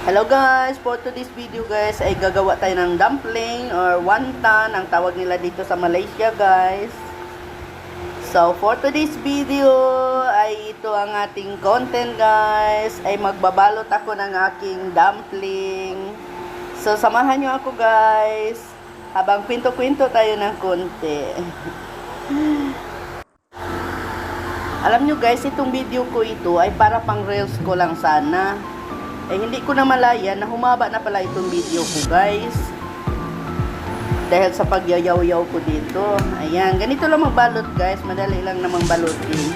Hello guys, for today's video guys ay gagawa tayo ng dumpling or wonton ang tawag nila dito sa Malaysia guys. So for today's video ay ito ang ating content guys, ay magbabalot ako ng aking dumpling. So samahan nyo ako guys habang kwento-kwento tayo ng konti. Alam nyo guys, itong video ko ito ay para pang reels ko lang sana. Eh hindi ko na malaya na humaba na pala itong video ko guys, dahil sa pagyayaw-yaw ko dito. Ayan, ganito lang magbalot guys, madali lang namang balutin.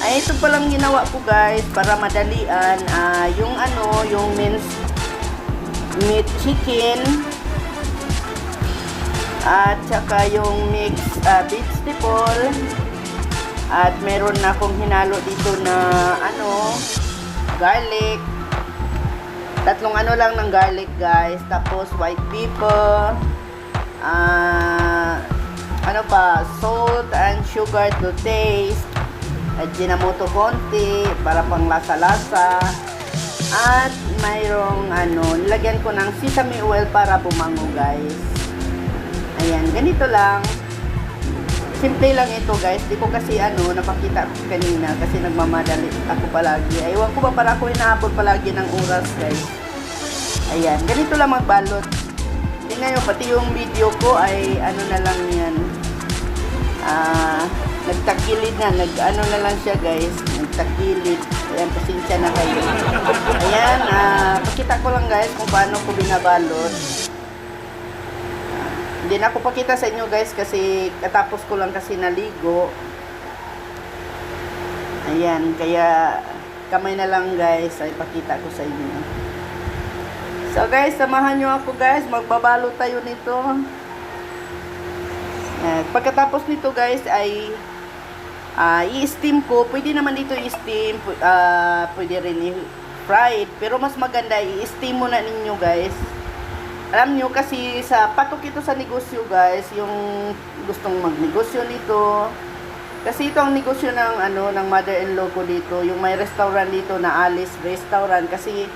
Ay ito palang ginawa ko guys para madalian, yung minced meat chicken at saka yung mixed vegetable, at meron na akong hinalo dito na garlic. Tatlong lang ng garlic guys, tapos white pepper, salt and sugar to taste, at ginamoto konti para pang lasa-lasa, at mayroong nilagyan ko ng sesame oil para bumango guys. Ayan, ganito lang. Simple lang ito guys. Di ko kasi napakita ko kanina kasi nagmamadali ako palagi. Aywan ko ba para ako inaabot palagi ng oras guys. Ayan, ganito lang magbalot. Tingnan nyo, pati yung video ko ay na lang yan. Nagtakilid na, na lang siya guys. Nagtakilid. Ayan, pasensya na kayo. Ayan, pakita ko lang guys kung paano ko binabalot. Hindi na ako pakita sa inyo guys kasi katapos ko lang kasi naligo. Ayan, kaya kamay na lang guys ay pakita ko sa inyo. So guys, samahan nyo ako guys, magbabalo tayo nito. Pagkatapos nito guys ay i-steam ko. Pwede naman dito i-steam, pwede rin i-fried, pero mas maganda i-steam muna ninyo guys. Alam nyo kasi sa patok ito sa negosyo guys, yung gustong magnegosyo nito. Kasi ito ang negosyo ng ng mother-in-law ko dito, yung may restaurant dito na Alice Restaurant. Kasi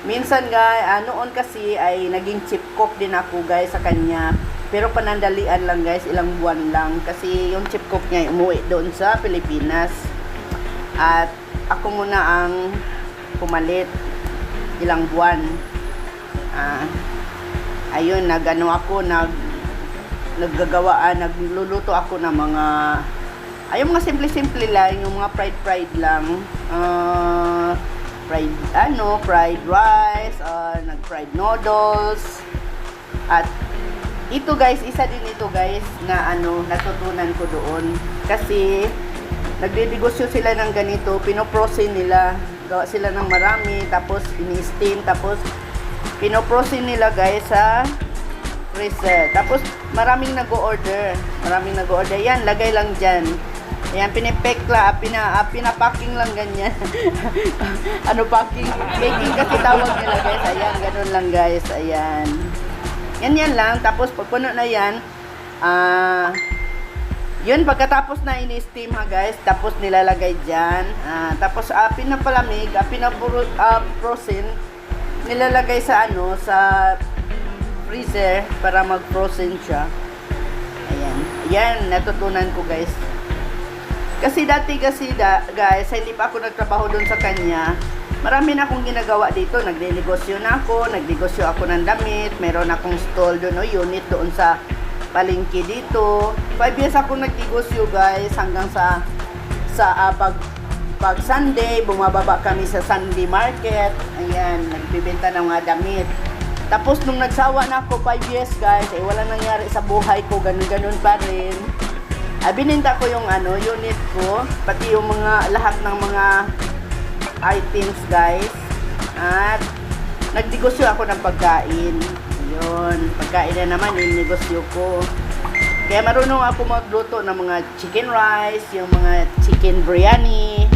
minsan guys, noon kasi ay naging chef cook din ako guys sa kanya. Pero panandalian lang guys, ilang buwan lang. Kasi yung chef cook niya umuwi doon sa Pilipinas. At ako muna ang pumalit ilang buwan. Ayun, nagluluto ako ng mga, mga simple-simple lang, yung mga fried lang, fried rice, nag-fried noodles, at ito guys, isa din ito guys, na natutunan ko doon, kasi, nagdidegosyo sila ng ganito, pinoprosin nila, gawa sila ng marami, tapos ini-steam, tapos, pinoprosin nila guys sa freezer. Tapos maraming nag-o-order. Yan, lagay lang dyan. Ayan, pinipake lang, pinapacking lang ganyan. Packing? Baking kasi tawag nila guys. Ayan, ganun lang guys. Ayan. Yan lang. Tapos pagpuno na yan, yun, pagkatapos na ini-steam ha guys, tapos nilalagay dyan. Tapos pinapalamig, pinaprosin, nilalagay sa sa freezer para mag-frozen siya. Ayan. Yan, natutunan ko guys. Kasi dati guys, hindi pa ako nagtrabaho doon sa kanya. Marami na akong ginagawa dito. Nagninegosyo na ako, nagnegosyo ako ng damit, meron akong stall doon o unit doon sa palengke dito. 5 years ako nagnegosyo guys, hanggang sa pag Sunday, bumababa kami sa Sunday market. Ayan, nagbibenta ng mga damit. Tapos nung nagsawa na ako 5 years guys, wala nangyari sa buhay ko, ganun-ganun pa rin. Bininta ko yung unit ko, pati yung lahat ng mga items guys. At nagnegosyo ako ng pagkain. Ayun, pagkain na naman yung negosyo ko. Kaya marunong ako magluto ng mga chicken rice, yung mga chicken biryani.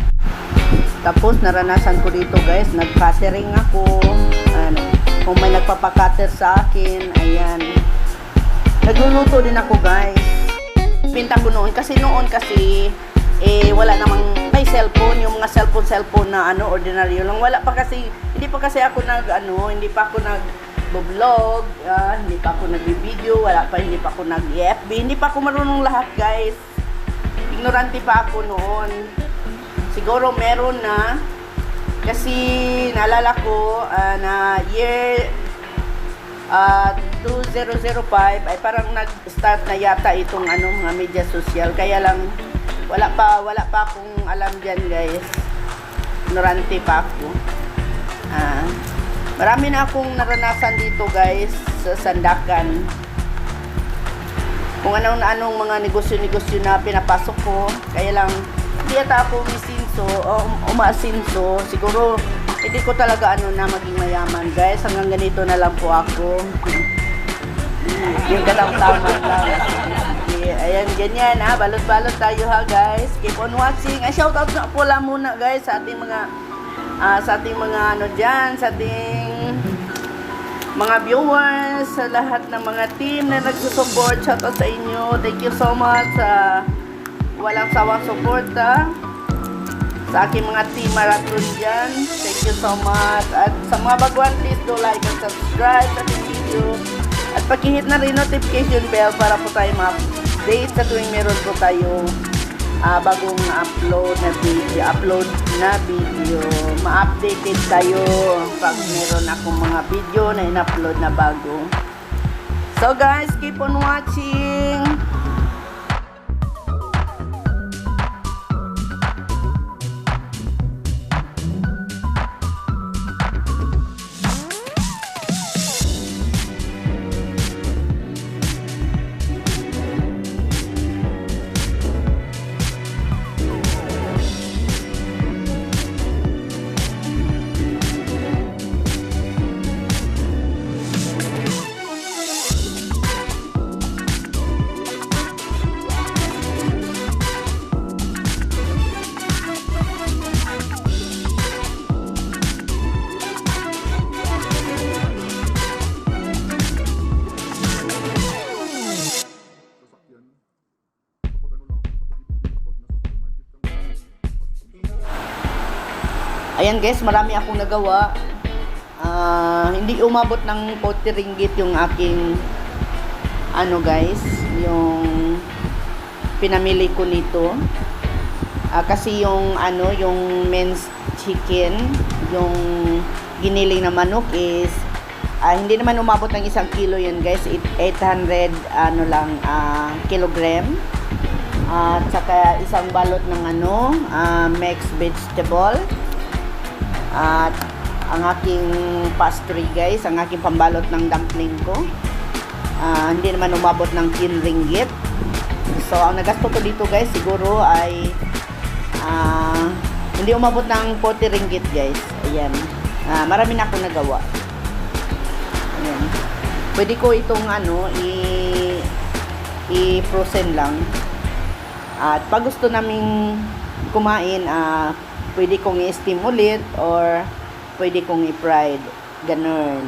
Tapos naranasan ko dito guys, nag-catering ako. Kung may nagpapakater sa akin, ayan. Nagluluto din ako guys. Pinta ko noon kasi wala namang may cellphone, yung mga cellphone na ordinaryo lang. Wala pa kasi, hindi pa kasi ako hindi pa ako nag-vlog, hindi pa ako nag-video, hindi pa ako nag-FB, hindi pa ako marunong lahat, guys. Ignorante pa ako noon. Siguro meron na, kasi naalala ko na year 2005 ay parang nag-start na yata itong mga media social. Kaya lang wala pa akong alam diyan, guys. Ignorante pa ako. Marami na akong naranasan dito, guys, sa Sandakan. Kung anong mga negosyo na pinapasok ko. Kaya lang hindi yata ako umasinso. Siguro hindi ko talaga na maging mayaman, guys. Hanggang ganito na lang po ako. Yung katamtaman lang. Okay, ayan, ganyan balot-balot tayo guys. Keep on watching. Shoutout na po lang muna, guys, sa ating mga sa ating mga viewers, sa lahat ng mga team na nagsusupport. Shoutout sa inyo. Thank you so much sa walang sawang suporta sa aking mga team marathon dyan. Thank you so much. At sa mga baguhan, please do like and subscribe sa ating video. At pakihit na rin notification bell para po tayo ma-update sa tuwing meron po tayo bagong upload na video. Ma-updated tayo pag meron akong mga video na in-upload na bago. So guys, keep on watching. Ayan, guys, marami akong nagawa. Hindi umabot ng 40 ringgit yung aking guys, yung pinamili ko nito. Kasi yung men's chicken, yung giniling na manok is hindi naman umabot ng 1 kilo yan, guys. 800 kilogram. At saka isang balot ng mixed vegetable. At ang aking pastry, guys, ang aking pambalot ng dumpling ko, hindi naman umabot ng 10 ringgit. So ang nagasto ko dito, guys, siguro ay hindi umabot ng 40 ringgit, guys. Ayan, marami na akong nagawa. Ayan, pwede ko itong i-frozen lang. At pag gusto naming kumain, pwede kong i-steam ulit or pwede kong i-fried. Ganun.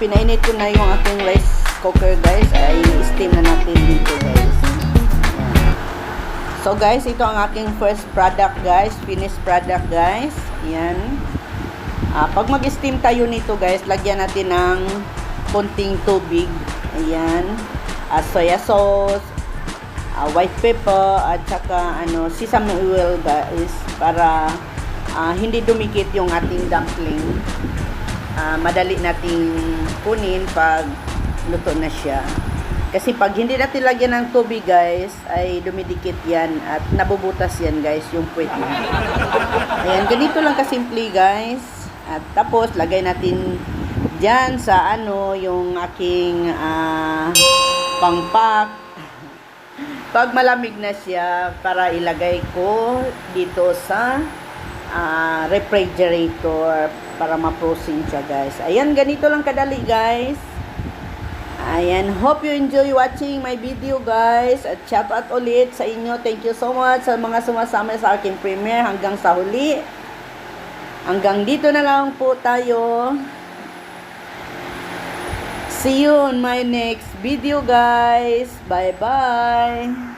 pinainit ko na yung aking rice cooker guys, ay steam na natin dito guys. So guys, ito ang aking first product guys, finished product guys. Yan. Pag mag-steam tayo nito guys, lagyan natin ng konting tubig. Ayan. Soya sauce, white pepper, at saka sesame oil guys, para hindi dumikit yung ating dumpling. Madali nating kunin pag luto na siya. Kasi pag hindi natin lagyan ng tubig guys, ay dumidikit yan at nabubutas yan guys, yung puwet mo. Ayan, ganito lang kasimple guys. At tapos, lagay natin dyan sa yung aking pangpak. Pag malamig na siya, para ilagay ko dito sa refrigerator para ma-frozen siya guys. Ayan, ganito lang kadali guys. Ayan, hope you enjoy watching my video guys. At shout out ulit sa inyo. Thank you so much sa mga sumasama sa aking premiere hanggang sa huli. Hanggang dito na lang po tayo. See you on my next video guys. Bye bye.